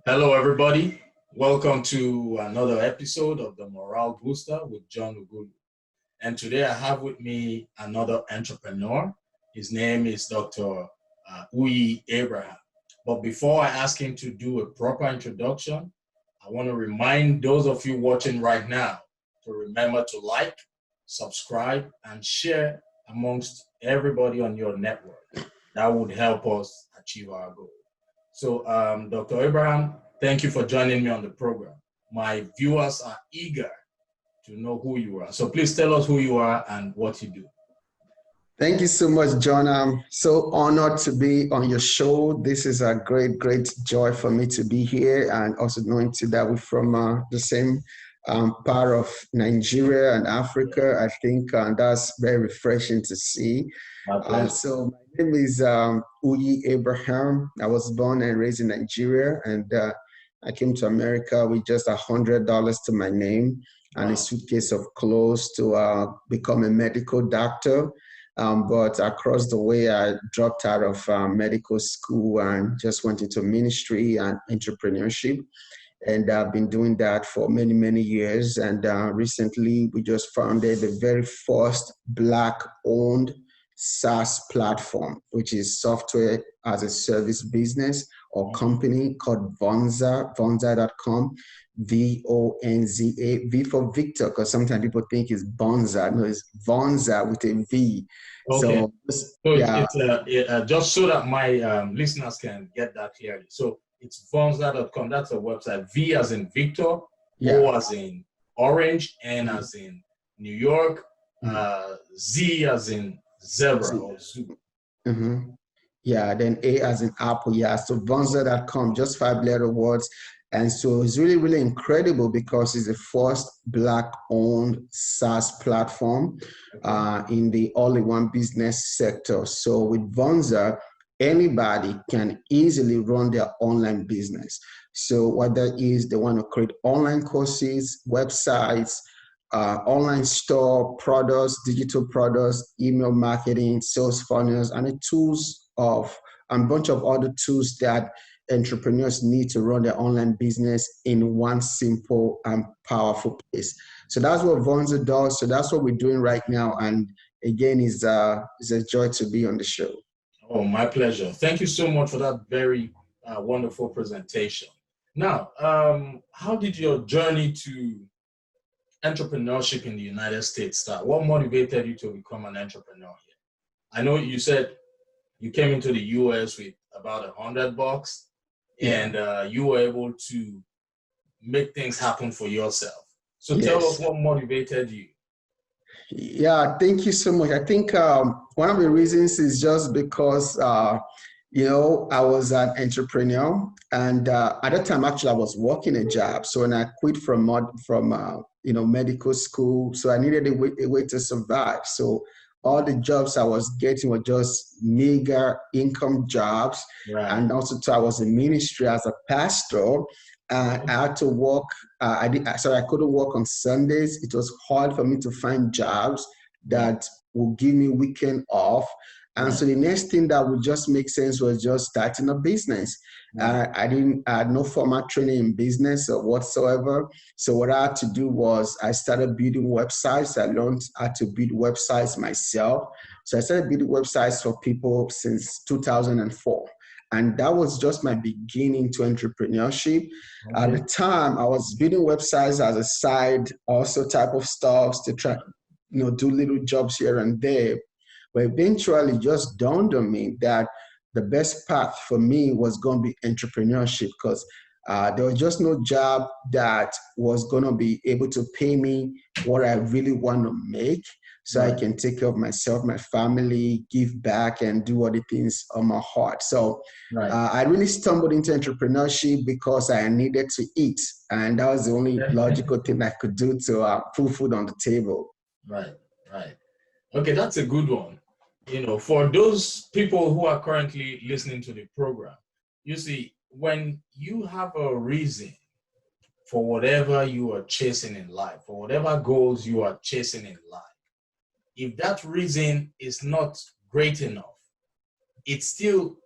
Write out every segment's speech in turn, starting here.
Hello, everybody. Welcome to another episode of the Morale Booster with John Ughulu. And today I have with me another entrepreneur. His name is Dr. Ughulu Abraham. But before I ask him to do a proper introduction, I want to remind those of you watching right now to remember to like, subscribe, and share amongst everybody on your network. That would help us achieve our goal. So, Dr. Abraham, thank you for joining me on the program. My viewers are eager to know who you are. So please tell us who you are and what you do. Thank you so much, John. I'm so honored to be on your show. This is a great joy for me to be here, and also knowing too that we're from the same part of Nigeria and Africa. I think that's very refreshing to see. So my name is Ughulu Abraham. I was born and raised in Nigeria, and I came to America with just $100 to my name and a suitcase of clothes to become a medical doctor. But across the way, I dropped out of medical school and just went into ministry and entrepreneurship. And I've been doing that for many years. And recently, we just founded the very first Black-owned SaaS platform, which is software as a service business or company called Vonza, vonza.com, V-O-N-Z-A, V for Victor, because sometimes people think it's Bonza. No, it's Vonza with a V. Okay. So yeah. It's just so that my listeners can get that clearly. So it's vonza.com. That's a website. V as in Victor, O as in Orange, N as in New York, Z as in Zebra or Zoo. Yeah, then A as in Apple. Yeah, so vonza.com, just 5-letter words. And so it's really incredible because it's the first Black-owned SaaS platform in the all-in-one business sector. So with Vonza, anybody can easily run their online business. So what that is, they want to create online courses, websites, online store, products, digital products, email marketing, sales funnels, and the tools of a bunch of other tools that entrepreneurs need to run their online business in one simple and powerful place. So that's what Vonza does. So that's what we're doing right now. And again, it's a joy to be on the show. Oh, my pleasure. Thank you so much for that very wonderful presentation. Now, how did your journey to entrepreneurship in the United States start? What motivated you to become an entrepreneur here? I know you said you came into the US with about $100 and you were able to make things happen for yourself. So tell us what motivated you. Yeah, thank you so much. I think one of the reasons is just because, I was an entrepreneur, and at that time, actually, I was working a job. So when I quit from medical school, so I needed a way to survive. So all the jobs I was getting were just meager income jobs. Right. And also, I was in ministry as a pastor. I had to work. I couldn't work on Sundays. It was hard for me to find jobs that would give me weekend off. And so the next thing that would just make sense was just starting a business. I had no formal training in business or whatsoever. So what I had to do was I started building websites. I learned how to build websites myself. So I started building websites for people since 2004. And that was just my beginning to entrepreneurship. At the time, I was building websites as a side, also type of stuff to try, do little jobs here and there. But eventually it just dawned on me that the best path for me was going to be entrepreneurship, because there was just no job that was going to be able to pay me what I really want to make, so I can take care of myself, my family, give back, and do all the things on my heart. So I really stumbled into entrepreneurship because I needed to eat. And that was the only logical thing I could do to put food on the table. Right. Okay, that's a good one. For those people who are currently listening to the program, you see, when you have a reason for whatever you are chasing in life, for whatever goals you are chasing in life, if that reason is not great enough, it still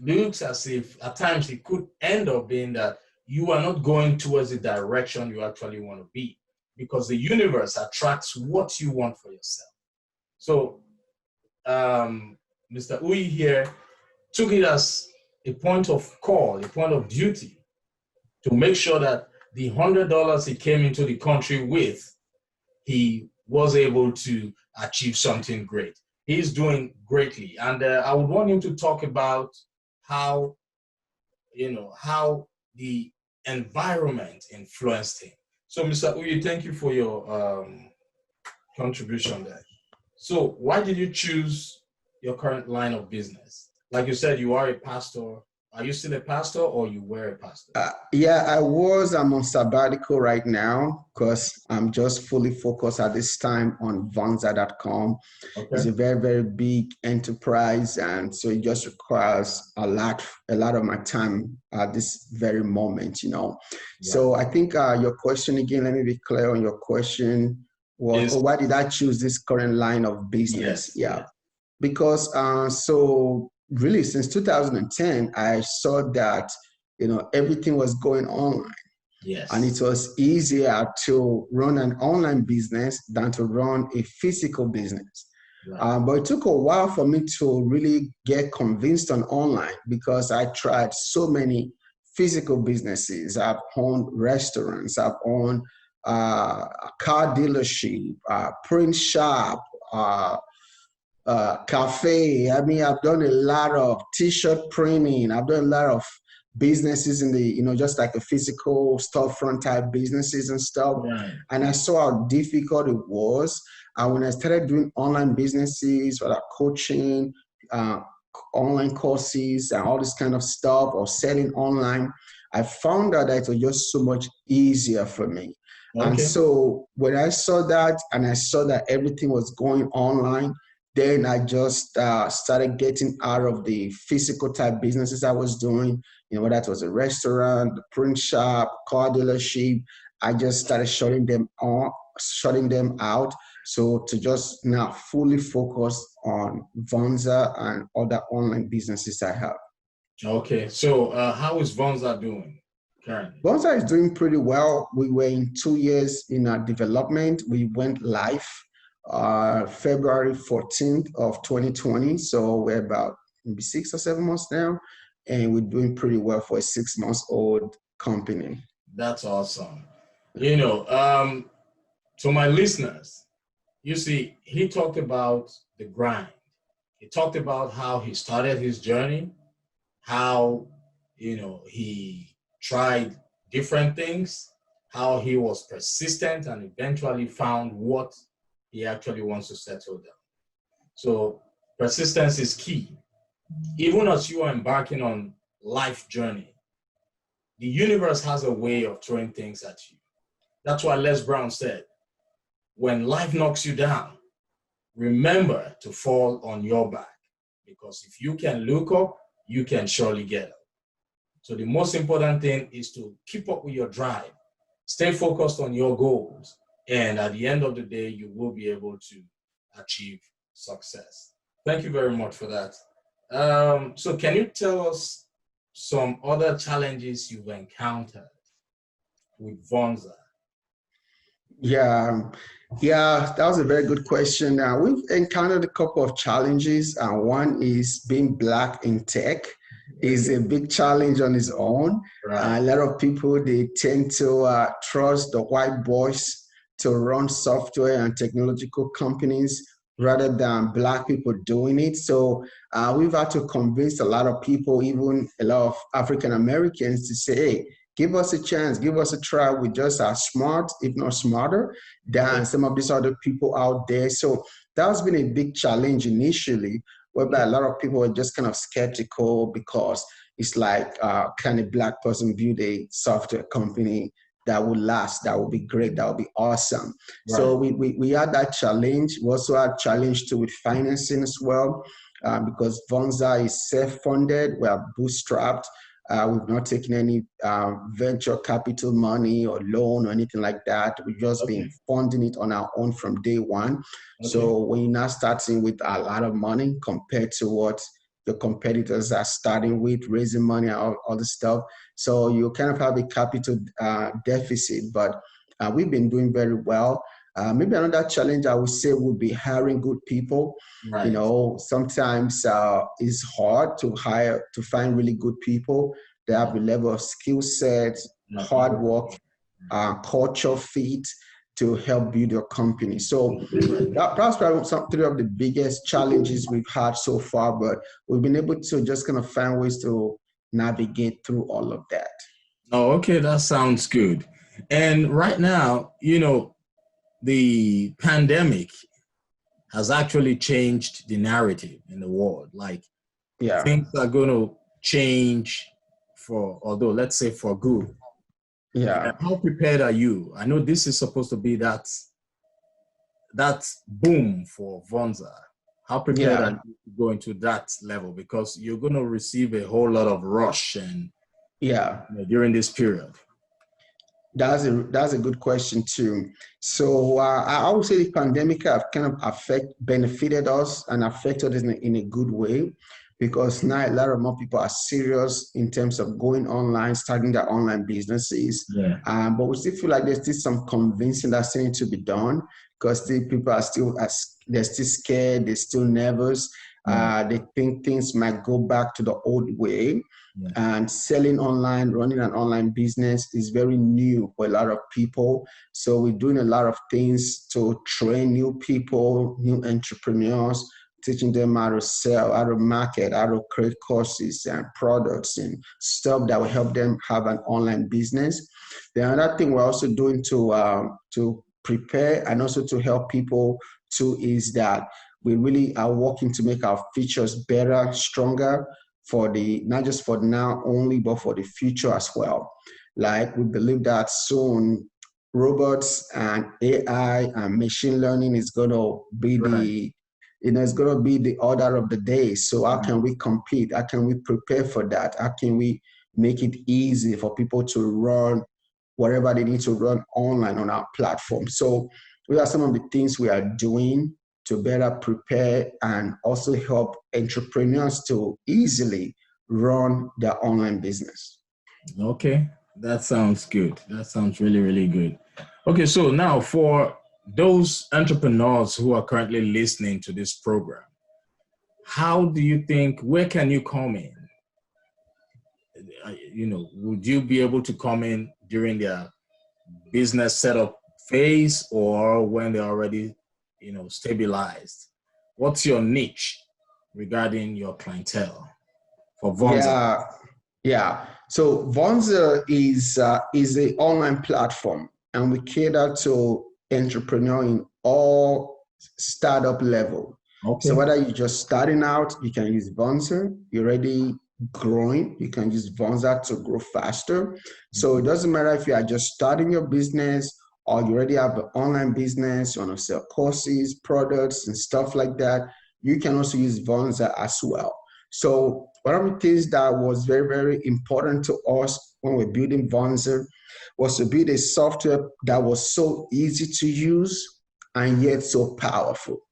looks as if at times it could end up being that you are not going towards the direction you actually want to be, because the universe attracts what you want for yourself. So Mr. Uyi here took it as a point of call, a point of duty to make sure that the $100 he came into the country with, he was able to achieve something great. He's doing greatly. And I would want him to talk about how, how the environment influenced him. So, Mr. Uyi, thank you for your contribution there. So, why did you choose your current line of business? Like you said, you are a pastor. Are you still a pastor, or you were a pastor? Yeah, I'm on sabbatical right now because I'm just fully focused at this time on Vonza.com. Okay. It's a very, very big enterprise, and so it just requires a lot of my time at this very moment, Yeah. So I think your question again, let me be clear on your question, was why did I choose this current line of business? Yes. Because so really since 2010, I saw that everything was going online. Yes. And it was easier to run an online business than to run a physical business. Right. But it took a while for me to really get convinced on online, because I tried so many physical businesses. I've owned restaurants, I've owned a car dealership, print shop, cafe. I mean, I've done a lot of t-shirt printing. I've done a lot of businesses in the, just like a physical storefront type businesses and stuff. Right. And I saw how difficult it was. And when I started doing online businesses, or like coaching, online courses and all this kind of stuff, or selling online, I found out that it was just so much easier for me. Okay. And so when I saw that, and I saw that everything was going online, then I just started getting out of the physical type businesses I was doing, whether that was a restaurant, the print shop, car dealership. I just started shutting them out. So to just now fully focus on Vonza and other online businesses I have. Okay, so how is Vonza doing currently? Vonza is doing pretty well. We were in 2 years in our development. We went live February 14th of 2020. So we're about maybe 6 or 7 months now, and we're doing pretty well for a 6-month-old company. That's awesome. To my listeners, you see, he talked about the grind. He talked about how he started his journey, how, he tried different things, how he was persistent and eventually found what he actually wants to settle down. So persistence is key. Even as you are embarking on life journey, the universe has a way of throwing things at you. That's why Les Brown said, when life knocks you down, remember to fall on your back, because if you can look up, you can surely get up. So the most important thing is to keep up with your drive, stay focused on your goals, and at the end of the day, you will be able to achieve success. Thank you very much for that. So can you tell us some other challenges you've encountered with Vonza? Yeah, that was a very good question. We've encountered a couple of challenges. One is being Black in tech is a big challenge on its own. Right. A lot of people, they tend to trust the white boys to run software and technological companies rather than Black people doing it. So we've had to convince a lot of people, even a lot of African Americans, to say, hey, give us a chance, give us a try. We just are smart, if not smarter, than some of these other people out there. So that's been a big challenge initially, whereby a lot of people are just kind of skeptical, because it's like, can a Black person build a software company that would last, that would be great, that would be awesome? Right. So we had that challenge. We also had challenge too with financing as well, because Vonza is self-funded, we are bootstrapped. We've not taken any venture capital money or loan or anything like that. We've just been funding it on our own from day one. So when you're not starting with a lot of money compared to what your competitors are starting with, raising money and all the stuff. So you kind of have a capital deficit, but we've been doing very well. Maybe another challenge I would say would be hiring good people. You Right. know, sometimes it's hard to find really good people. They have a level of skill set, hard work, culture fit to help build your company. So that's probably three of the biggest challenges we've had so far, but we've been able to just kind of find ways to navigate through all of that. Oh, okay, that sounds good. And right now, the pandemic has actually changed the narrative in the world. Like Yeah, things are going to change although let's say for good. And yeah, how prepared are you? I know this is supposed to be that boom for Vonza. How prepared are yeah, you to go into that level? Because you're going to receive a whole lot of rush and yeah. during this period. That's a good question too. So I would say the pandemic have kind of benefited us and affected us in a good way, because now a lot of more people are serious in terms of going online, starting their online businesses. Yeah. But we still feel like there's still some convincing that still needs to be done, because still people are they're still scared, they're still nervous. Yeah. They think things might go back to the old way. Yeah. And selling online, running an online business is very new for a lot of people. So we're doing a lot of things to train new people, new entrepreneurs, teaching them how to sell, how to market, how to create courses and products and stuff that will help them have an online business. The other thing we're also doing to prepare and also to help people too is that we really are working to make our features better, stronger, for not just for now only, but for the future as well. Like we believe that soon robots and AI and machine learning is going to be Right. it's going to be the order of the day. So how Right. can we compete? How can we prepare for that? How can we make it easy for people to run whatever they need to run online on our platform? So those are some of the things we are doing to better prepare and also help entrepreneurs to easily run their online business. Okay, that sounds good. That sounds really, really good. Okay, so now for those entrepreneurs who are currently listening to this program, how do you think, where can you come in? Would you be able to come in during their business setup phase or when they're already, stabilized? What's your niche regarding your clientele for Vonza? Yeah, yeah. So Vonza is an online platform, and we cater to entrepreneur in all startup level. So Okay. whether you're just starting out, you can use Vonza. You're already growing, you can use Vonza to grow faster. So it doesn't matter if you are just starting your business or you already have an online business, you want to sell courses, products, and stuff like that. You can also use Vonza as well. So one of the things that was very, very important to us when we're building Vonza was to build a software that was so easy to use and yet so powerful.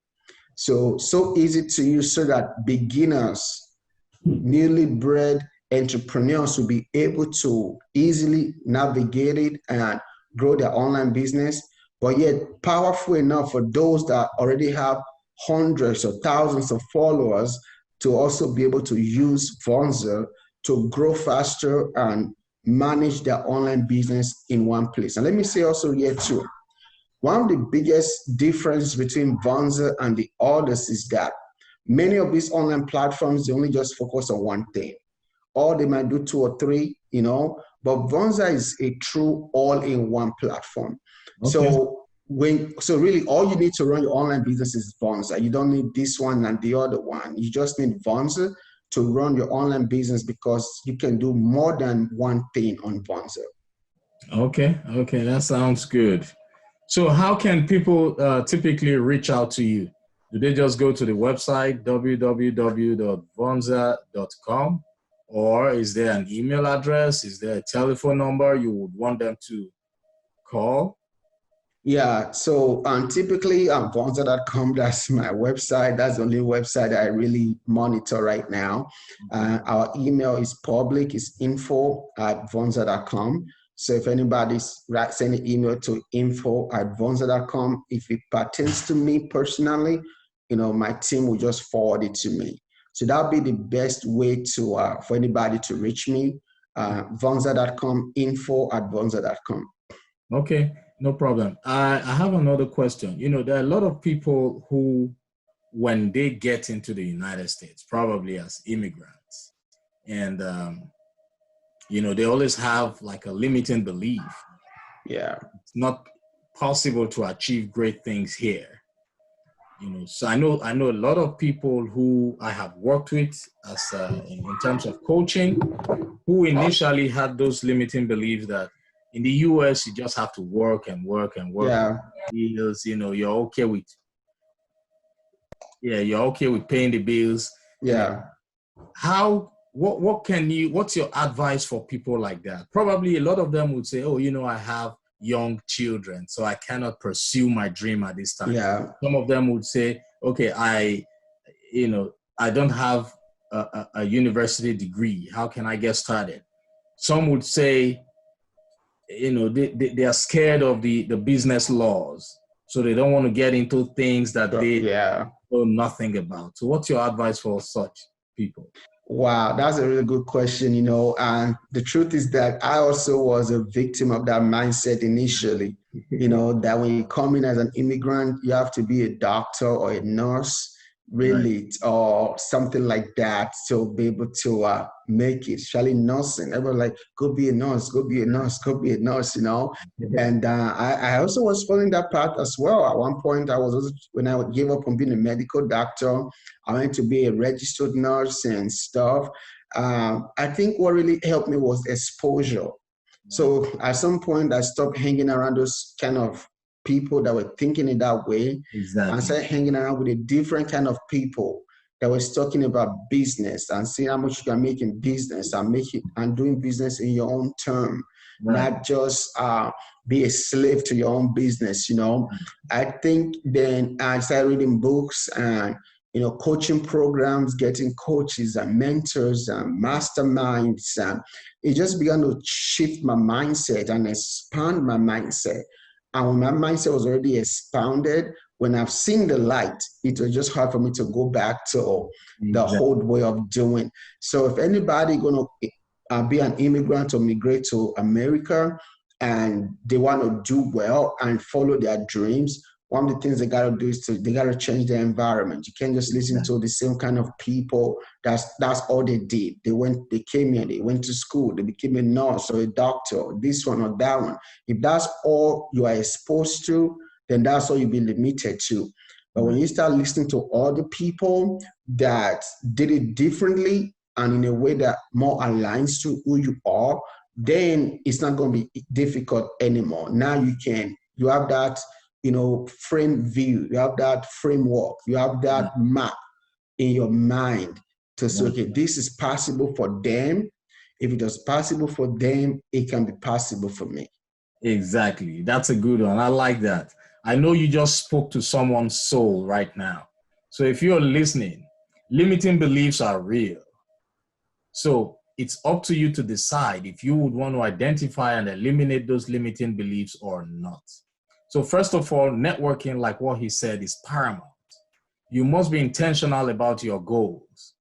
So easy to use so that beginners, newly bred entrepreneurs will be able to easily navigate it and grow their online business, but yet powerful enough for those that already have hundreds or thousands of followers to also be able to use Vonza to grow faster and manage their online business in one place. And let me say also here too, one of the biggest difference between Vonza and the others is that many of these online platforms, they only just focus on one thing, or they might do two or three, but Vonza is a true all-in-one platform. Okay. So really all you need to run your online business is Vonza. You don't need this one and the other one. You just need Vonza to run your online business because you can do more than one thing on Vonza. Okay. Okay. That sounds good. So how can people typically reach out to you? Do they just go to the website, www.vonza.com? Or is there an email address? Is there a telephone number you would want them to call? Yeah, so typically Vonza.com, that's my website. That's the only website I really monitor right now. Our email is public, it's info@vonza.com. So if anybody's send an email to info@vonza.com, if it pertains to me personally, my team will just forward it to me. So that'll be the best way to for anybody to reach me. Vonza.com, info@vonza.com. Okay, no problem. I have another question. There are a lot of people who, when they get into the United States, probably as immigrants, and they always have like a limiting belief. Yeah. It's not possible to achieve great things here. So I know a lot of people who I have worked with as in terms of coaching, who initially had those limiting beliefs that in the US you just have to work and work and work. Yeah. Bills, you're okay with paying the bills. Yeah. What's your advice for people like that? Probably a lot of them would say, oh, I have young children, so I cannot pursue my dream at this time. Yeah. Some of them would say, okay, I don't have a university degree. How can I get started? Some would say, they are scared of the business laws, so they don't want to get into things that they know nothing about. So what's your advice for such people? Wow, that's a really good question, and the truth is that I also was a victim of that mindset initially, that when you come in as an immigrant, you have to be a doctor or a nurse, really, right, or something like that to be able to make it, especially nursing. Everyone like, go be a nurse, go be a nurse, go be a nurse, And I also was following that path as well. At one point, when I gave up on being a medical doctor, I went to be a registered nurse and stuff. I think what really helped me was exposure. So at some point, I stopped hanging around those kind of people that were thinking in that way. Exactly. And started hanging around with a different kind of people that was talking about business and seeing how much you can make in business and doing business in your own term, right, not just be a slave to your own business. I think then I started reading books and coaching programs, getting coaches and mentors and masterminds. And it just began to shift my mindset and expand my mindset. And when my mindset was already expounded, when I've seen the light, it was just hard for me to go back to the old way of doing. So if anybody going to be an immigrant or migrate to America and they want to do well and follow their dreams, one of the things they got to do is they got to change their environment. You can't just listen to the same kind of people. That's all they did. They came here, they went to school, they became a nurse or a doctor, or this one or that one. If that's all you are exposed to, then that's all you'll be limited to. But when you start listening to other people that did it differently and in a way that more aligns to who you are, then it's not going to be difficult anymore. Now you have that frame view, you have that framework, you have that map in your mind to say, okay, this is possible for them. If it was possible for them, it can be possible for me. Exactly. That's a good one. I like that. I know you just spoke to someone's soul right now. So if you're listening, limiting beliefs are real. So it's up to you to decide if you would want to identify and eliminate those limiting beliefs or not. So first of all, networking, like what he said, is paramount. You must be intentional about your goals.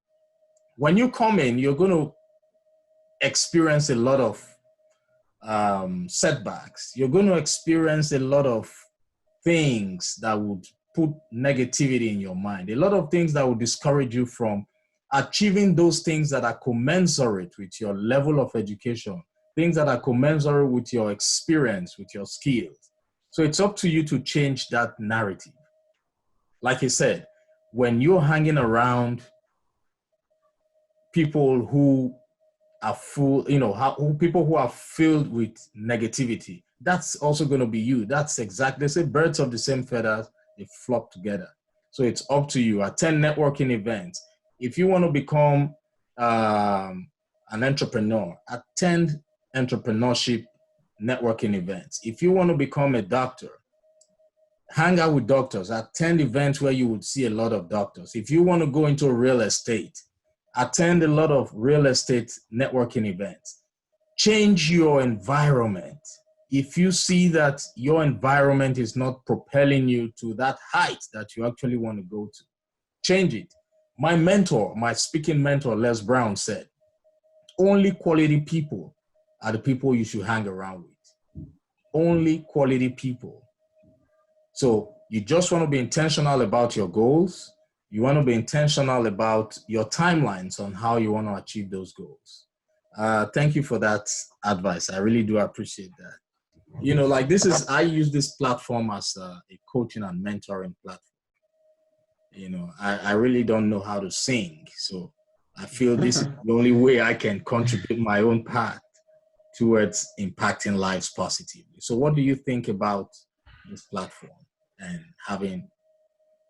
When you come in, you're going to experience a lot of setbacks. You're going to experience a lot of things that would put negativity in your mind, a lot of things that would discourage you from achieving those things that are commensurate with your level of education, things that are commensurate with your experience, with your skills. So it's up to you to change that narrative. Like I said, when you're hanging around people who are full, people who are filled with negativity, that's also going to be you. That's exactly, they say birds of the same feathers, they flock together. So it's up to you. Attend networking events. If you want to become an entrepreneur, attend entrepreneurship networking events. If you want to become a doctor, hang out with doctors, attend events where you would see a lot of doctors. If you want to go into real estate, attend a lot of real estate networking events. Change your environment. If you see that your environment is not propelling you to that height that you actually want to go to, change it. My mentor, my speaking mentor, Les Brown, said, only quality people are the people you should hang around with. Only quality people. So you just want to be intentional about your goals. You want to be intentional about your timelines on how you want to achieve those goals. Thank you for that advice. I really do appreciate that. You know, like I use this platform as a coaching and mentoring platform. You know, I really don't know how to sing. So I feel this is the only way I can contribute my own part towards impacting lives positively. So what do you think about this platform and having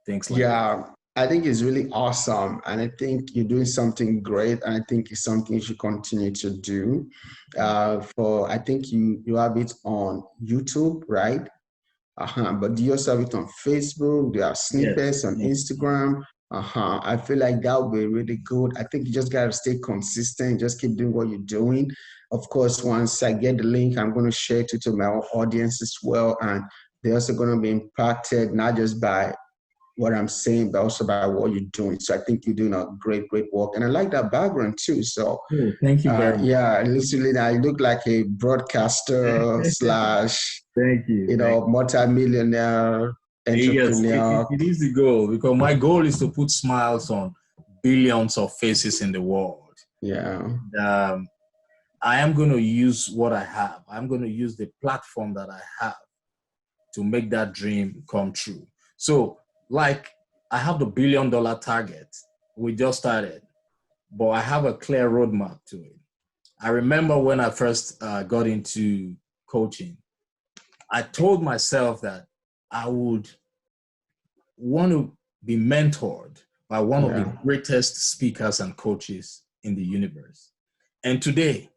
things like that? Yeah, I think it's really awesome. And I think you're doing something great. And I think it's something you should continue to do. I think you have it on YouTube, right? But do you also have it on Facebook? Do you have snippets on Instagram? I feel like that would be really good. I think you just got to stay consistent, just keep doing what you're doing. Of course, once I get the link, I'm going to share it to my audience as well. And they're also going to be impacted, not just by what I'm saying, but also by what you're doing. So I think you're doing a great, great work. And I like that background too. So thank you very much. yeah, literally I look like a broadcaster slash, thank you. Multi-millionaire entrepreneur. Yes, it is the goal, because my goal is to put smiles on billions of faces in the world. Yeah. I am going to use what I have. I'm going to use the platform that I have to make that dream come true. So, like, I have the $1 billion target. We just started, but I have a clear roadmap to it. I remember when I first got into coaching, I told myself that I would want to be mentored by one of the greatest speakers and coaches in the universe. And today,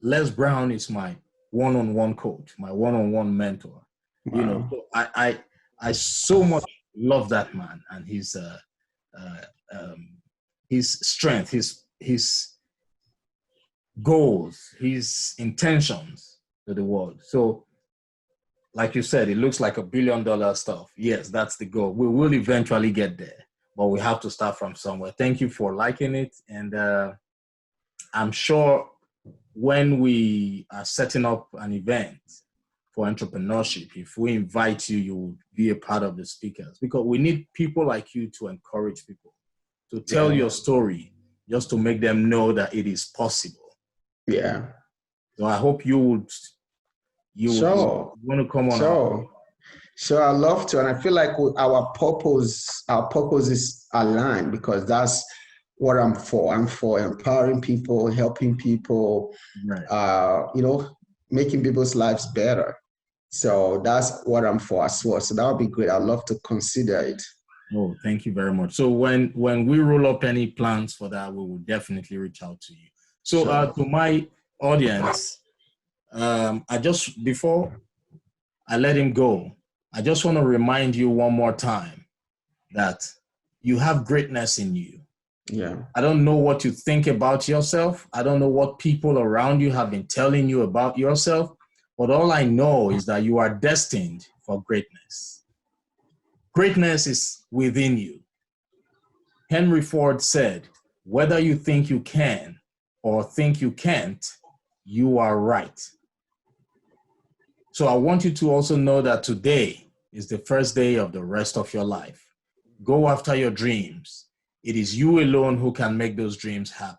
Les Brown is my one-on-one coach, my one-on-one mentor. Wow. You know, so I so much love that man and his strength, his goals, his intentions to the world. So, like you said, it looks like $1 billion stuff. Yes, that's the goal. We will eventually get there, but we have to start from somewhere. Thank you for liking it. And I'm sure when we are setting up an event for entrepreneurship, if we invite you, you will be a part of the speakers, because we need people like you to encourage people, to tell your story, just to make them know that it is possible. Yeah. So I hope you would want to come on. Sure, I love to. And I feel like our purpose is aligned, because that's what I'm for. I'm for empowering people, helping people, making people's lives better. So that's what I'm for as well. So that would be great. I'd love to consider it. Oh, thank you very much. So when we roll up any plans for that, we will definitely reach out to you. So to my audience, before I let him go, I just want to remind you one more time that you have greatness in you. Yeah. I don't know what you think about yourself. I don't know what people around you have been telling you about yourself, but all I know is that you are destined for greatness. Greatness is within you. Henry Ford said, whether you think you can or think you can't, you are right. So I want you to also know that today is the first day of the rest of your life. Go after your dreams. It is you alone who can make those dreams happen.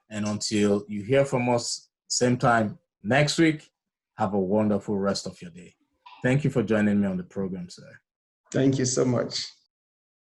And until you hear from us same time next week, have a wonderful rest of your day. Thank you for joining me on the program, sir. Thank you so much.